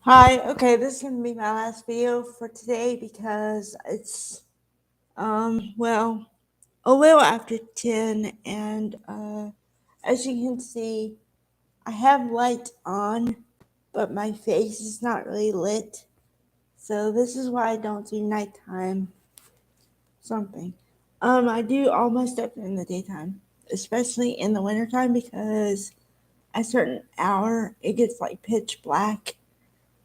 Hi, okay, this is gonna be my last video for today because it's a little after 10 and as you can see I have light on but my face is not really lit. So this is why I don't do nighttime something. I do all my stuff in the daytime, especially in the wintertime because at a certain hour it gets like pitch black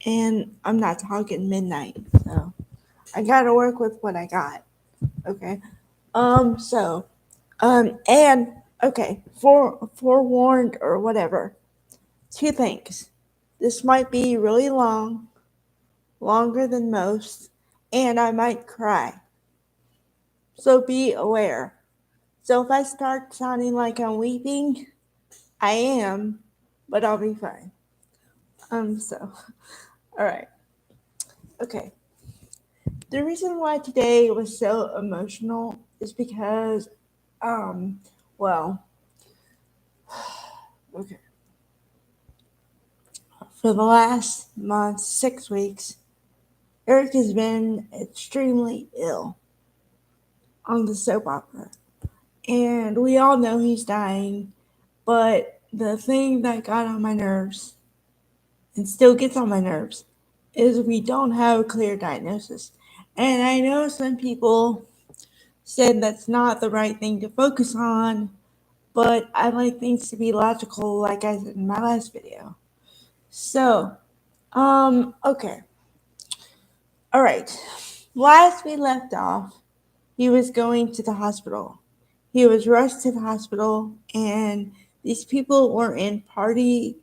and I'm not talking midnight. So I gotta work with what I got. Okay. So, and okay, forewarned or whatever. Two things. This might be really long, longer than most, and I might cry. So be aware. So if I start sounding like I'm weeping, I am, but I'll be fine. All right. Okay. The reason why today was so emotional is because, um, well, okay. For the last month, 6 weeks, Eric has been extremely ill on the soap opera. And we all know he's dying, but the thing that got on my nerves, and still gets on my nerves, is we don't have a clear diagnosis. And I know some people said that's not the right thing to focus on, but I like things to be logical, like I said in my last video. So, okay. All right. Last we left off, he was going to the hospital. He was rushed to the hospital, and these people were in party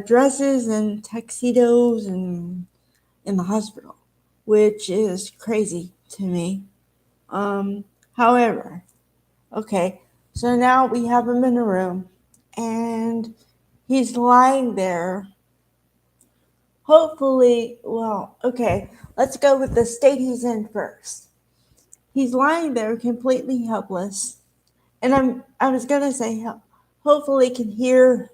dresses and tuxedos and in the hospital, which is crazy to me. However, okay, so now we have him in a room, and he's lying there. Hopefully, well, okay, let's go with the state he's in first. He's lying there completely helpless, and I was gonna say hopefully can hear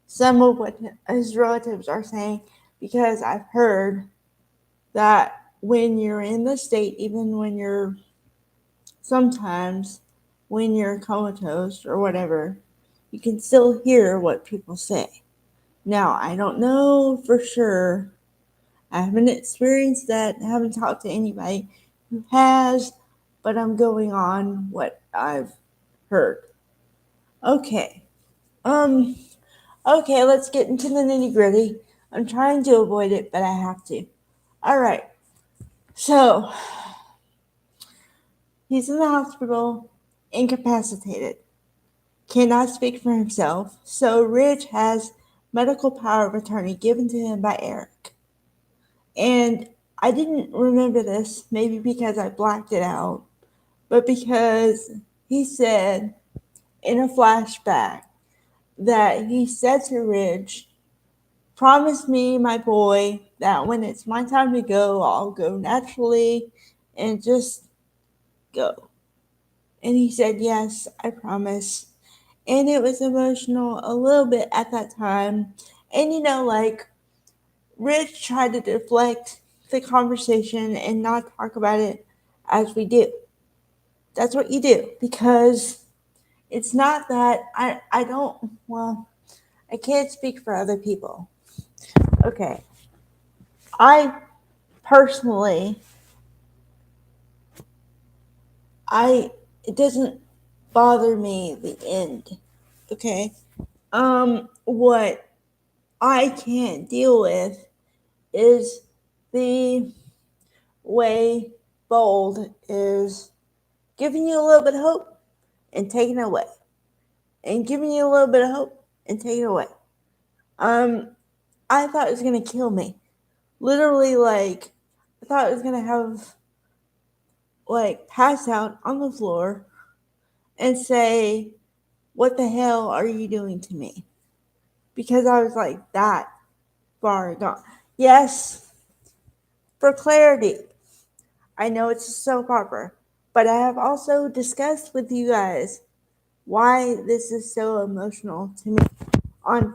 some of what his relatives are saying because I've heard that when you're in the state, even when you're sometimes when you're comatose or whatever, you can still hear what people say. Now I don't know for sure. I haven't experienced that. I haven't talked to anybody who has, but I'm going on what I've heard. Okay. Um, okay, let's get into the nitty gritty. I'm trying to avoid it, but I have to. All right. So, he's in the hospital, incapacitated, cannot speak for himself. So, Rich has medical power of attorney given to him by Eric. And I didn't remember this, maybe because I blacked it out, but because he said in a flashback that he said to Ridge, "Promise me, my boy, that when it's my time to go, I'll go naturally and just go." And he said, "Yes, I promise." And it was emotional a little bit at that time. And like Rich tried to deflect the conversation and not talk about it as we do. That's what you do because it's not that I don't, well, I can't speak for other people. Okay. I personally, it doesn't bother me the end. Okay. What I can't deal with is the way Bold is giving you a little bit of hope and taking it away, and giving you a little bit of hope and taking it away. Um, I thought it was gonna kill me. Literally, like, I thought it was gonna have like pass out on the floor and say, "What the hell are you doing to me?" Because I was like that far gone. Yes, for clarity, I know it's a soap opera, but I have also discussed with you guys why this is so emotional to me on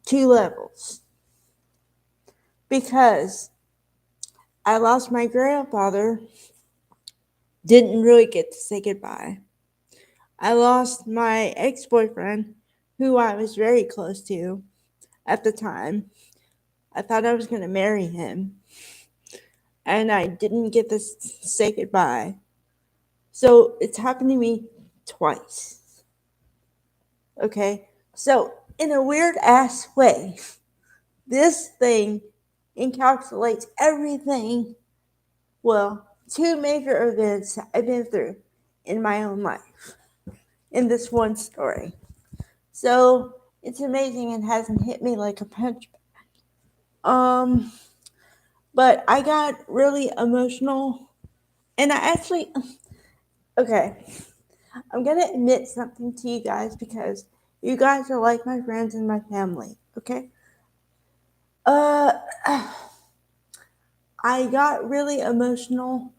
two levels. because I lost my grandfather, didn't really get to say goodbye. I lost my ex boyfriend, who I was very close to at the time. I thought I was going to marry him, and I didn't get to say goodbye. So it's happened to me twice. Okay? So, in a weird ass way, this thing encapsulates everything, well, two major events I've been through in my own life in this one story. So, it's amazing and hasn't hit me like a punch. Um, but I got really emotional, and I actually, okay, I'm gonna admit something to you guys because you guys are like my friends and my family, okay? Uh, I got really emotional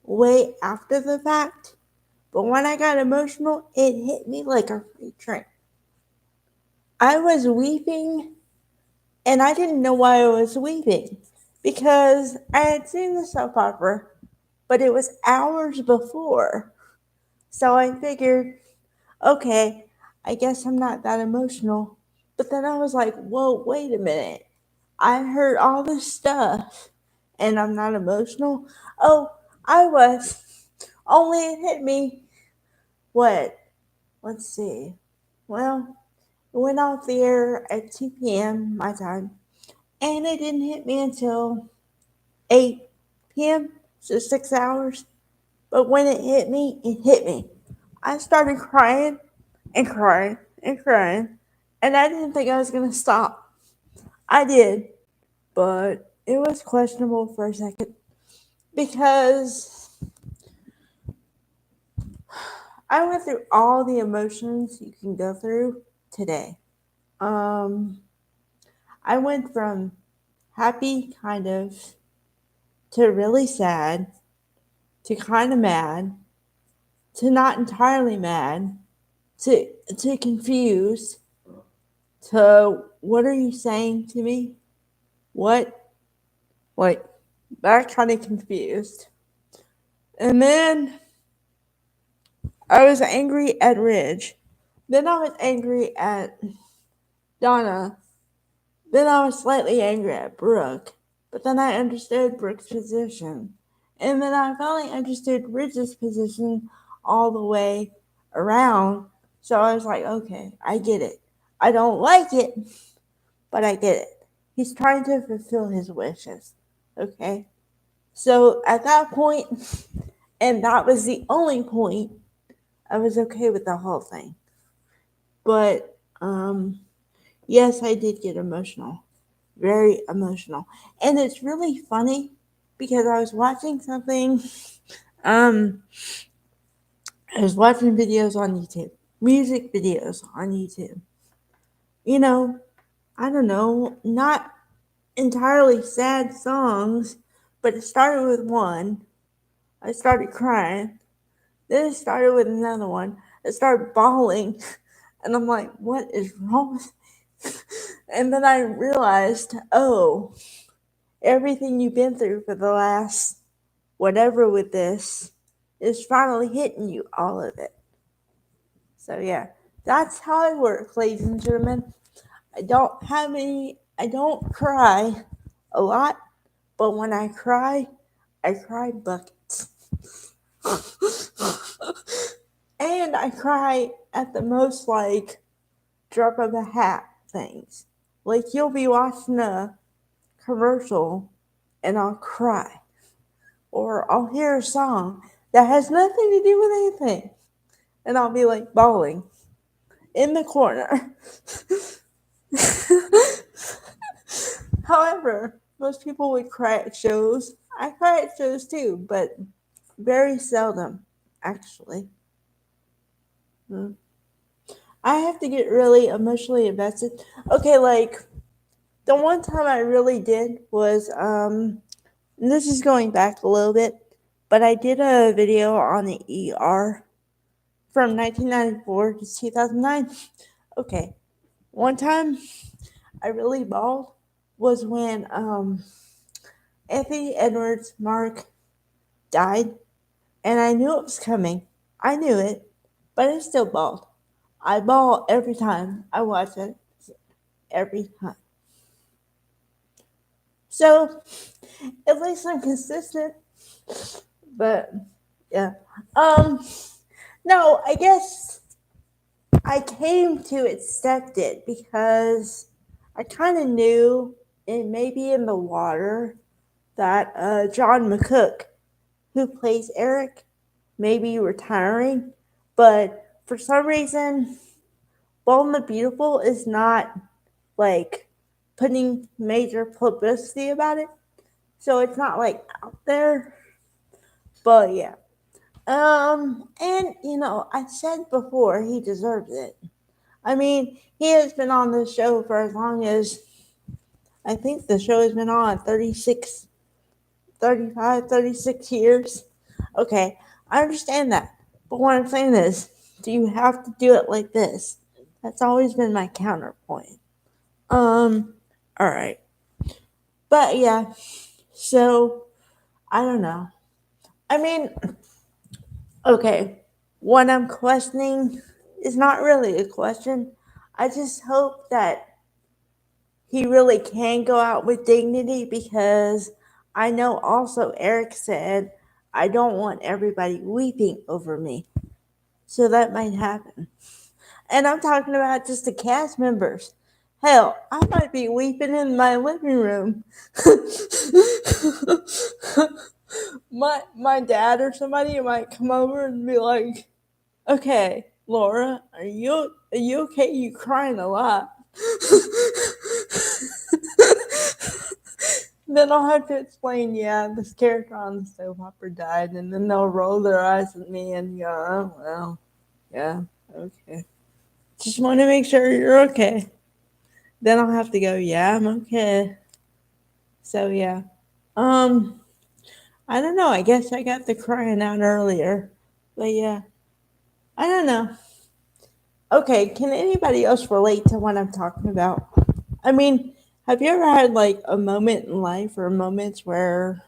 way after the fact, but when I got emotional, it hit me like a freight train. I was weeping, and I didn't know why I was weeping because I had seen the soap opera, but it was hours before. So I figured, okay, I guess I'm not that emotional. But then I was like, whoa, wait a minute. I heard all this stuff and I'm not emotional. Oh, I was. Only it hit me, what? Let's see. Well, it went off the air at 2 p.m. my time, and it didn't hit me until 8 p.m., so 6 hours. But when it hit me, it hit me. I started crying and crying and crying, and I didn't think I was going to stop. I did, but it was questionable for a second because I went through all the emotions you can go through today. Um, I went from happy, kind of, to really sad, to kind of mad, to not entirely mad, to confused, to what are you saying to me? What? Like, that kind of confused. And then I was angry at Ridge. Then I was angry at Donna. Then I was slightly angry at Brooke. But then I understood Brooke's position. And then I finally understood Ridge's position all the way around. So I was like, okay, I get it. I don't like it, but I get it. He's trying to fulfill his wishes. Okay? So at that point, and that was the only point, I was okay with the whole thing. But yes, I did get emotional. Very emotional. And it's really funny because I was watching something um I was watching videos on YouTube. Music videos on YouTube. You know, I don't know, not entirely sad songs, but it started with one. I started crying. Then it started with another one. I started bawling. And I'm like, what is wrong with me? And then I realized, oh, everything you've been through for the last whatever with this is finally hitting you, all of it. So yeah, that's how I work, ladies and gentlemen. I don't cry a lot, but when I cry buckets. And I cry at the most like drop of a hat things. Like you'll be watching a commercial and I'll cry. Or I'll hear a song that has nothing to do with anything. And I'll be like bawling in the corner. However, most people would cry at shows. I cry at shows too, but very seldom, actually. Hmm. I have to get really emotionally invested. Okay, like the one time I really did was and this is going back a little bit, but I did a video on the ER from 1994 to 2009. Okay, one time I really bawled was when Anthony Edwards Mark died, and I knew it was coming. I knew it, but I still bawled. I bawl every time I watch it, every time. So at least I'm consistent. But yeah. Um no, I guess I came to accept it because I kind of knew it may be in the water that John McCook, who plays Eric, may be retiring. But for some reason, Bold and the Beautiful is not like putting major publicity about it. So it's not like out there. But yeah. And I said before he deserves it. I mean, he has been on the show for as long as I think the show has been on 36, 35, 36 years. Okay, I understand that. But what I'm saying is, do you have to do it like this? That's always been my counterpoint. All right. But yeah, so I don't know. I mean, okay, what I'm questioning is not really a question. I just hope that he really can go out with dignity because I know also Eric said, I don't want everybody weeping over me. So that might happen. And I'm talking about just the cast members. Hell, I might be weeping in my living room. my dad or somebody might come over and be like, "Okay, Laura, are you okay? You crying a lot." Then I'll have to explain, yeah, this character on the soap opera died, and then they'll roll their eyes at me and go, "Oh well, yeah, okay. Just want to make sure you're okay." Then I'll have to go, "Yeah, I'm okay." So yeah, um, I don't know. I guess I got the crying out earlier, but yeah, I don't know. Okay, can anybody else relate to what I'm talking about? I mean, have you ever had like a moment in life or moments where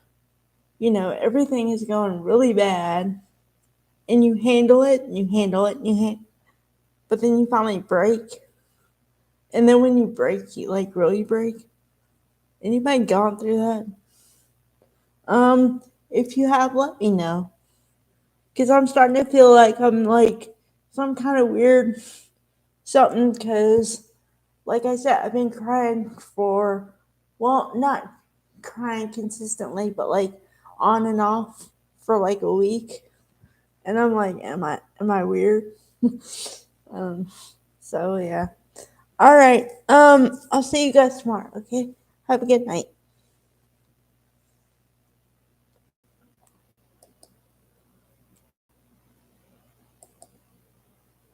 everything is going really bad and you handle it and you handle it and but then you finally break, and then when you break, you like really break? Anybody gone through that? If you have, let me know, because I'm starting to feel like I'm like some kind of weird something. Because, like I said, I've been crying for, well, not crying consistently, but like on and off for like a week, and I'm like, am I weird? um, so yeah. All right. I'll see you guys tomorrow. Okay. Have a good night.